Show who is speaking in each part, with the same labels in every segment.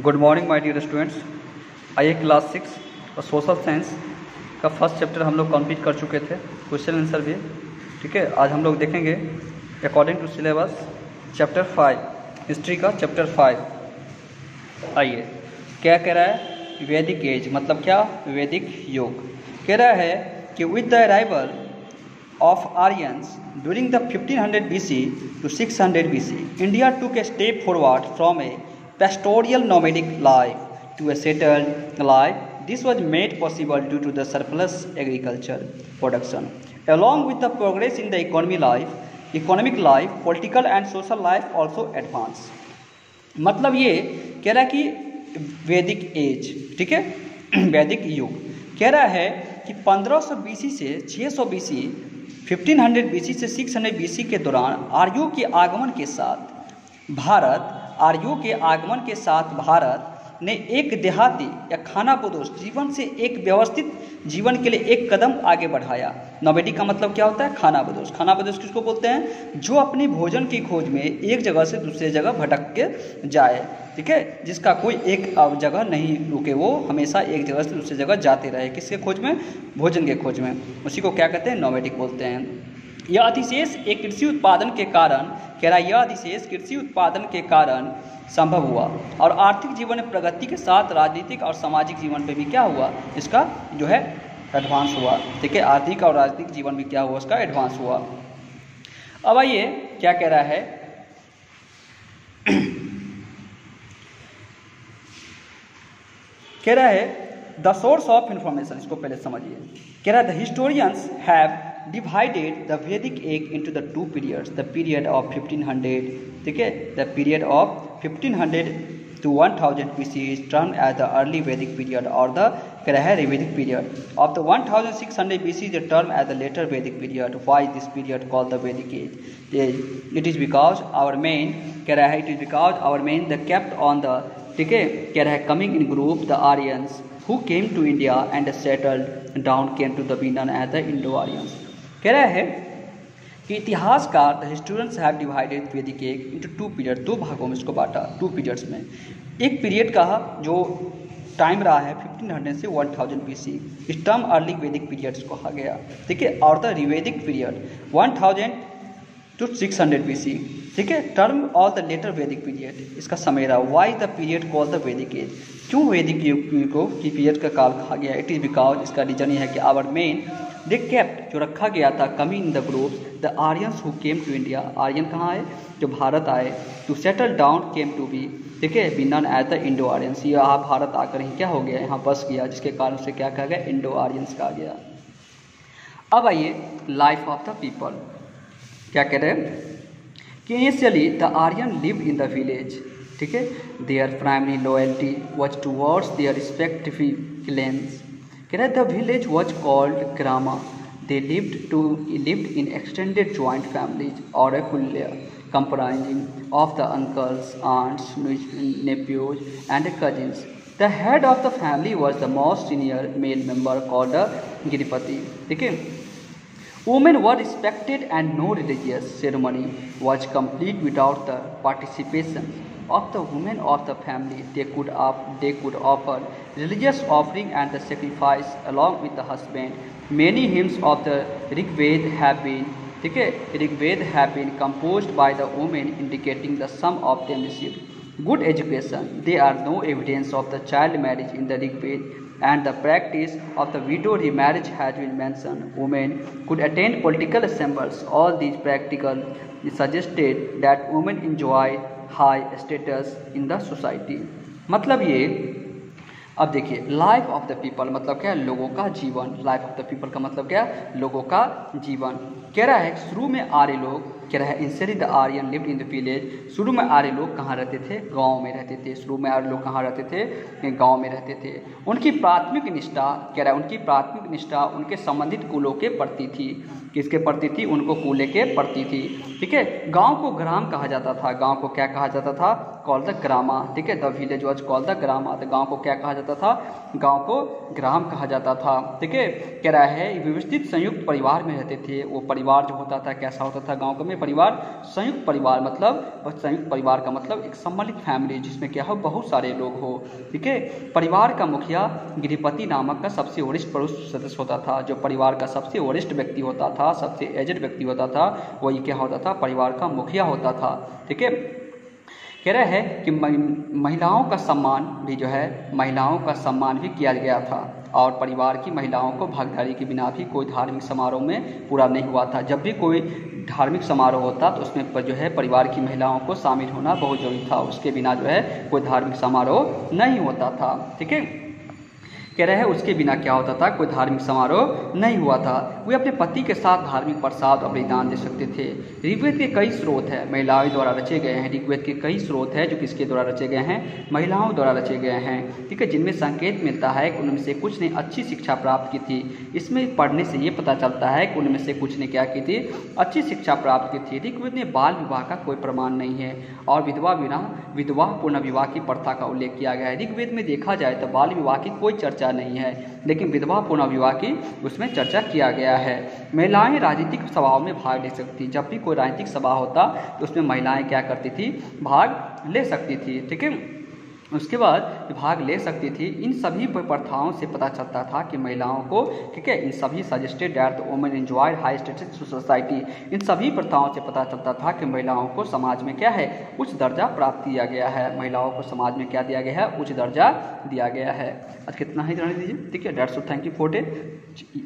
Speaker 1: Good morning my dear students. आइए class 6 और social science का फर्स्ट चैप्टर हम लोग कंप्लीट कर चुके थे, क्वेश्चन आंसर भी। ठीक है, आज हम लोग देखेंगे according to syllabus chapter 5, history का चैप्टर 5। आइए, क्या कह रहा है? वैदिक एज मतलब क्या? वैदिक युग। कह रहा है कि with the arrival of Aryans during the 1500 BC to 600 BC, India took a step forward from a pastoral nomadic life to a settled life. This was made possible due to the surplus agriculture production. Along with the progress in the economic life, political and social life also advanced. मतलब ये कह रहा है कि वैदिक as, ठीक है, वैदिक युग कह रहा है कि 1500 BC से 600 BC, 1500 BC से 600 BC के दौरान आर्यों के आगमन के साथ भारत ने एक देहाती या खानाबदोश जीवन से एक व्यवस्थित जीवन के लिए एक कदम आगे बढ़ाया। नोमेडिक का मतलब क्या होता है? खानाबदोश। खानाबदोश किसको बोलते हैं? जो अपनी भोजन की खोज में एक जगह से दूसरी जगह भटक के जाए, ठीक है, जिसका कोई एक जगह नहीं रुके, वो हमेशा एक जगह से दूसरी जगह जाते रहे। किसके खोज में? भोजन के खोज में। उसी को क्या कहते हैं? नोमेडिक बोलते हैं। यह अधिशेष एक कृषि उत्पादन के कारण, कह रहा है, यह अधिशेष कृषि उत्पादन के कारण संभव हुआ और आर्थिक जीवन में प्रगति के साथ राजनीतिक और सामाजिक जीवन पे भी क्या हुआ? इसका जो है एडवांस हुआ। ठीक है, आर्थिक और राजनीतिक जीवन भी क्या हुआ? उसका एडवांस हुआ। अब आइए क्या कह रहा है? कह रहा है द सोर्स ऑफ इंफॉर्मेशन, इसको पहले समझिए। कह रहा है the historians have divided the Vedic age into the two periods, the period of 1500, ठीक है, the period of 1500 to 1000 BC is termed as the early Vedic period, or the कह रहा है Vedic period of the 1600 BC is termed as the later Vedic period. Why is this period called the Vedic age? It is because our main, कह रहा है, it is because our main the kept on the, ठीक है, कह रहा है, coming in group the Aryans who came to India and settled down came to the be known as the Indo-Aryans. कह रहा है कि इतिहासकार द हिस्टोरियंस हैव डिवाइडेड वैदिक एज इनटू टू पीरियड, दो भागों में इसको बांटा, टू पीरियड्स में। एक पीरियड का जो टाइम रहा है 1500 से 1000 BC, इस टर्म अर्ली वैदिक पीरियड्स को कहा गया, ठीक है, और द रिवैदिक पीरियड 1000 to 600 BC, ठीक है, टर्म ऑल द लेटर वैदिक पीरियड, इसका समय रहा। Why the period call the वैदिक एज, क्यों वैदिक युग को की पीरियड का काल कहा गया? इट इज़ बिकॉज, इसका रीजन ये है कि आवर मेन दे केप्ट, जो रखा गया था, coming in the group the Aryans who came to India, Aryan कहाँ आए? जो भारत आए, to settle down came to be, ठीक है, be known as the Indo Aryans. यहाँ भारत आकर ही क्या हो गया? यहाँ बस गया, जिसके कारण से क्या कहा गया? इंडो आर्यंस कहा गया। अब आइए लाइफ ऑफ द पीपल, क्या कह रहे हैं कि initially the Aryan live in the village, ठीक है, their primary loyalty was towards their respective clans. कह रहा है the village was called grama, they lived in extended joint families or a kulla comprising of the uncles, aunts, nephews and cousins. The head of the family was the most senior male member called a Giripati, ठीक है। Women were respected and no religious ceremony was complete without the participation of the women of the family. They could offer religious offering and the sacrifice along with the husband. Many hymns of the Rigveda have been, ठीक है, Rigveda have been composed by the women, indicating the some of them received good education. There are no evidence of the child marriage in the Rigveda, and the practice of the widow remarriage has been mentioned. Women could attend political assemblies. All these practical suggested that women enjoy high status in the society. मतलब ये, अब देखिए, life of the people मतलब क्या है? लोगों का जीवन। लाइफ ऑफ द पीपल का मतलब क्या है? लोगों का जीवन। कह रहा है शुरू में आर्य लोग, कह रहा है initially the Aryan lived in the village, शुरू में आर्य लोग कहाँ रहते थे? गांव में रहते थे। शुरू में आर्य लोग कहाँ रहते थे? गांव में रहते थे। उनकी प्राथमिक निष्ठा, कह रहा है उनकी प्राथमिक निष्ठा उनके संबंधित कुलों के प्रति थी। किसके प्रति थी? उनको कूले के प्रति थी, ठीक है। गांव को ग्राम कहा जाता था। गांव को क्या कहा जाता था? कॉल द ग्रामा, ठीक है, the village was call the grama. तो गांव को क्या कहा जाता था? गांव को ग्राम कहा जाता था, ठीक है। कह रहा है व्यवस्थित संयुक्त परिवार में रहते थे। वो परिवार जो होता था कैसा होता था? गांव में परिवार, संयुक्त परिवार मतलब संयुक्त परिवार का मतलब एक सम्मिलित फैमिली जिसमें क्या हो, बहुत सारे लोग हो। ठीक है। परिवार का मुखिया गृहपति नामक का सबसे वरिष्ठ पुरुष सदस्य होता था। जो परिवार का सबसे वरिष्ठ व्यक्ति होता था, सबसे एजेड व्यक्ति होता था, वही क्या होता था, परिवार का मुखिया होता था। ठीक है। कह रहा है कि महिलाओं का सम्मान भी जो है, महिलाओं का सम्मान भी किया गया था और परिवार की महिलाओं को भागीदारी के बिना भी कोई धार्मिक समारोह में पूरा नहीं हुआ था। जब भी कोई धार्मिक समारोह होता तो उसमें पर जो है परिवार की महिलाओं को शामिल होना बहुत जरूरी था, उसके बिना जो है कोई धार्मिक समारोह नहीं होता था। ठीक है। कह रहे हैं उसके बिना क्या होता था, कोई धार्मिक समारोह नहीं हुआ था। वे अपने पति के साथ धार्मिक प्रसाद और बलिदान दे सकते थे। ऋग्वेद के कई स्रोत हैं महिलाओं द्वारा रचे गए हैं। ऋग्वेद के कई स्रोत हैं जो किसके द्वारा रचे गए हैं, महिलाओं द्वारा रचे गए हैं। ठीक है। जिनमें संकेत मिलता है कि उनमें से कुछ ने अच्छी शिक्षा प्राप्त की थी। इसमें पढ़ने से ये पता चलता है कि उनमें से कुछ ने क्या की थी, अच्छी शिक्षा प्राप्त की थी। ऋग्वेद में बाल विवाह का कोई प्रमाण नहीं है और विधवा पुनर्विवाह की प्रथा का उल्लेख किया गया है। ऋग्वेद में देखा जाए तो बाल विवाह की कोई चर्चा नहीं है, लेकिन विधवा पुनर्विवाह की उसमें चर्चा किया गया है। महिलाएं राजनीतिक सभाओं में भाग ले सकती। जब भी कोई राजनीतिक सभा होता तो उसमें महिलाएं क्या करती थी, भाग ले सकती थी। ठीक है। उसके बाद भाग ले सकती थी। इन सभी प्रथाओं से पता चलता था कि महिलाओं को, ठीक है, इन सभी suggested that the women enjoyed high status society, इन सभी प्रथाओं से पता चलता था कि महिलाओं को समाज में क्या है, उच्च दर्जा प्राप्त किया गया है। महिलाओं को समाज में क्या दिया गया है, उच्च दर्जा दिया गया है। आज कितना ही जाने दीजिए। ठीक है। Dates of thank you for day.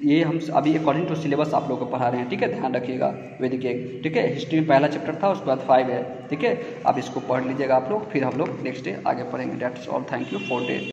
Speaker 1: ये हम अभी अकॉर्डिंग टू सिलेबस आप लोगों को पढ़ा रहे हैं। ठीक है। ध्यान रखिएगा। वैदिक एक, ठीक है, हिस्ट्री में पहला चैप्टर था, उसके बाद 5 है। ठीक है। अब इसको पढ़ लीजिएगा आप लोग, फिर हम लोग नेक्स्ट डे आगे पढ़ेंगे। That's all. Thank you for day.